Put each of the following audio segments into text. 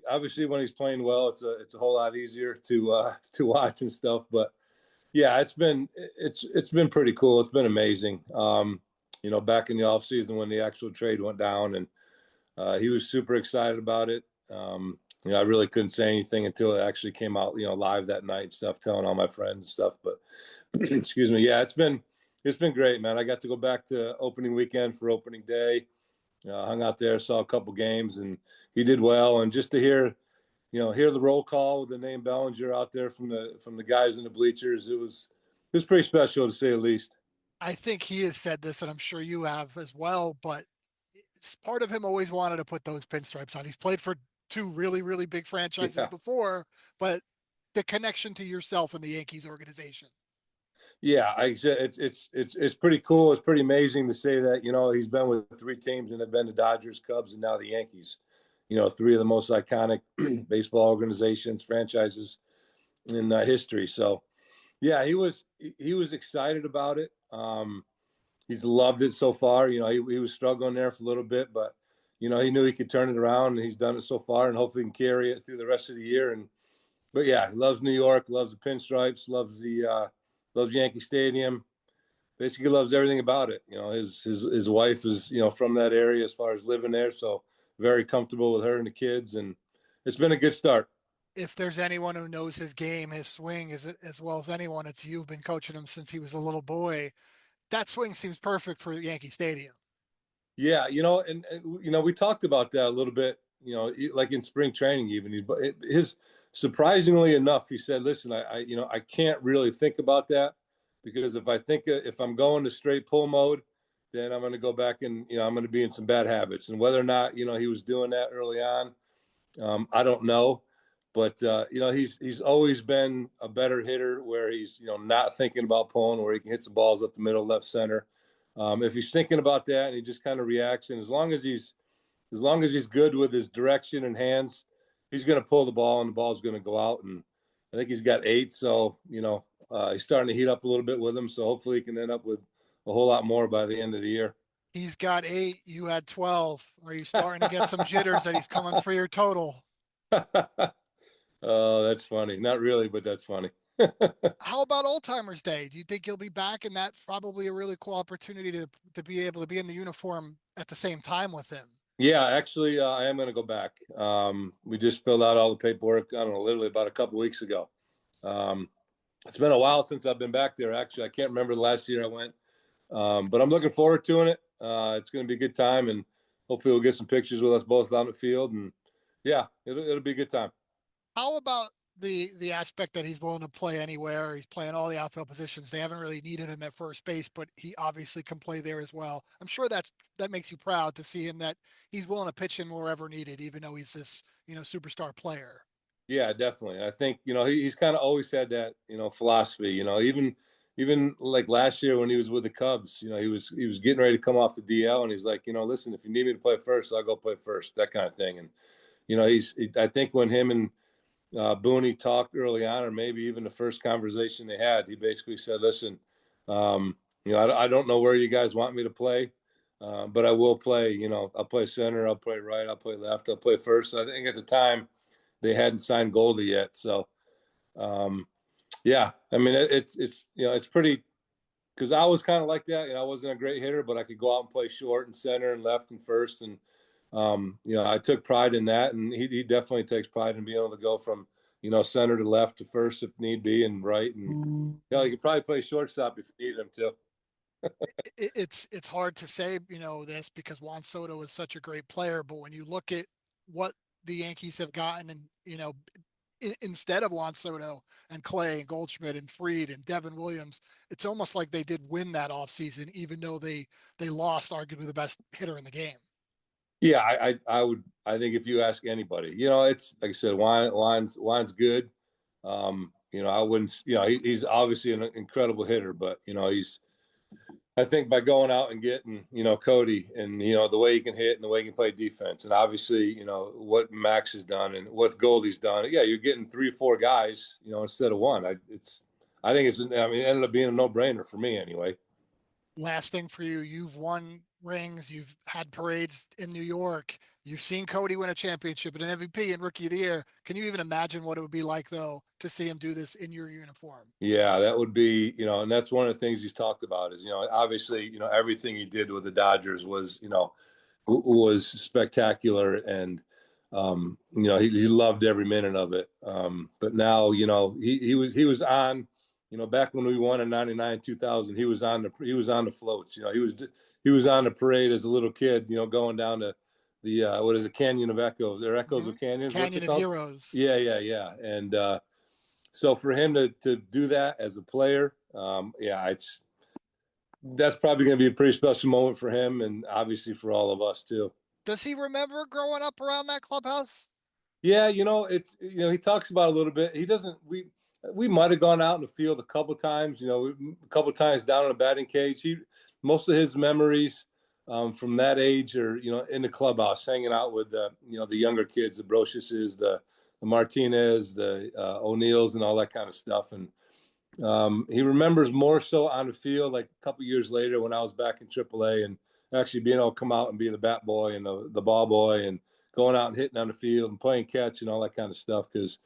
obviously when he's playing well, it's a whole lot easier to watch and stuff. But yeah, it's been pretty cool. It's been amazing. Back in the offseason when the actual trade went down, and he was super excited about it. I really couldn't say anything until it actually came out, live that night and stuff, telling all my friends and stuff. But excuse me, yeah, it's been great, man. I got to go back to opening weekend for opening day. Hung out there, saw a couple games, and he did well. And just to hear the roll call with the name Bellinger out there from the guys in the bleachers, it was pretty special to say the least. I think he has said this, and I'm sure you have as well, but it's part of him always wanted to put those pinstripes on. He's played for two really, really big franchises Yeah, before, but the connection to yourself and the Yankees organization. yeah. I said it's pretty cool. It's pretty amazing to say that he's been with three teams and have been the Dodgers, Cubs, and now the Yankees. Three of the most iconic baseball organizations, franchises in history. So yeah, he was excited about it. He's loved it so far. He was struggling there for a little bit, but he knew he could turn it around, and he's done it so far, and hopefully he can carry it through the rest of the year. But yeah, he loves New York, loves the pinstripes, loves Yankee Stadium. Basically, loves everything about it. His wife is from that area as far as living there, so very comfortable with her and the kids, and it's been a good start. If there's anyone who knows his game, his swing as well as anyone, it's you. You've been coaching him since he was a little boy. That swing seems perfect for Yankee Stadium. Yeah, and we talked about that a little bit. Like in spring training, even his surprisingly enough, he said, "Listen, I can't really think about that because if I'm going to straight pull mode, then I'm going to go back and I'm going to be in some bad habits. And whether or not he was doing that early on, I don't know, but he's always been a better hitter where he's not thinking about pulling, where he can hit the balls up the middle, left, center. If he's thinking about that and he just kind of reacts, and as long as he's good with his direction and hands, he's going to pull the ball and the ball's going to go out. And I think he's got 8, so he's starting to heat up a little bit with him. So hopefully he can end up with a whole lot more by the end of the year. He's got 8, you had 12. Are you starting to get some jitters that he's coming for your total? Oh, that's funny. Not really, but that's funny. How about Old Timers Day? Do you think you'll be back? And that's probably a really cool opportunity to be able to be in the uniform at the same time with him. Yeah, actually, I am going to go back. We just filled out all the paperwork. I don't know, literally about a couple weeks ago. Um, it's been a while since I've been back there. Actually, I can't remember the last year I went, but I'm looking forward to it. It's going to be a good time, and hopefully we'll get some pictures with us both on the field. And yeah, it'll be a good time. How about the aspect that he's willing to play anywhere? He's playing all the outfield positions. They haven't really needed him at first base, but he obviously can play there as well. I'm sure that makes you proud to see him that he's willing to pitch in wherever needed, even though he's this superstar player. Yeah, definitely. I think he's kind of always had that philosophy. Even like last year when he was with the Cubs, he was getting ready to come off the DL, and he's like, listen, if you need me to play first, I'll go play first, that kind of thing. And I think when him and Booney talked early on, or maybe even the first conversation they had, he basically said, listen, I don't know where you guys want me to play. But I will play. I'll play center. I'll play right. I'll play left. I'll play first. And I think at the time they hadn't signed Goldie yet. So, yeah, I mean, it's pretty because I was kind of like that. I wasn't a great hitter, but I could go out and play short and center and left and first. And, I took pride in that. And he definitely takes pride in being able to go from, center to left to first if need be and right. And, he could probably play shortstop if you need him to. It's hard to say, this because Juan Soto is such a great player, but when you look at what the Yankees have gotten and, instead of Juan Soto and Clay and Goldschmidt and Freed and Devin Williams, it's almost like they did win that offseason, even though they lost arguably the best hitter in the game. Yeah, I think if you ask anybody, it's like I said, Juan's good. I wouldn't, he's obviously an incredible hitter, but I think by going out and getting, Cody and, the way he can hit and the way he can play defense, and obviously, what Max has done and what Goldie's done. Yeah, you're getting 3 or 4 guys, instead of one. I think it ended up being a no-brainer for me anyway. Last thing for you, you've won rings, you've had parades in New York. You've seen Cody win a championship and an MVP and Rookie of the Year. Can you even imagine what it would be like, though, to see him do this in your uniform? Yeah, that would be, and that's one of the things he's talked about is, obviously, everything he did with the Dodgers was, was spectacular, and he loved every minute of it. But now, he was on, back when we won in '99, 2000, he was on the floats. He was on the parade as a little kid, going down to the what is it, Canyon of Echoes? They're Echoes Mm-hmm. of Canyons. What's Canyon it of called? Heroes. Yeah, yeah, yeah. And so for him to do that as a player, yeah, that's probably going to be a pretty special moment for him, and obviously for all of us too. Does he remember growing up around that clubhouse? Yeah, it's he talks about a little bit. He doesn't. We might have gone out in the field a couple times. A couple times down in the batting cage. Most of his memories from that age are in the clubhouse, hanging out with the younger kids, the Brociouses, the Martinez, the O'Neills, and all that kind of stuff. And he remembers more so on the field, like a couple years later when I was back in AAA and actually being able to come out and be the bat boy and the ball boy and going out and hitting on the field and playing catch and all that kind of stuff. Because,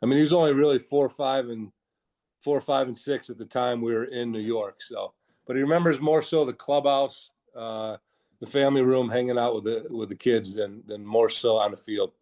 I mean, he was only really 4, 5, and 6 at the time we were in New York. So, but he remembers more so the clubhouse, the family room, hanging out with the kids than more so on the field.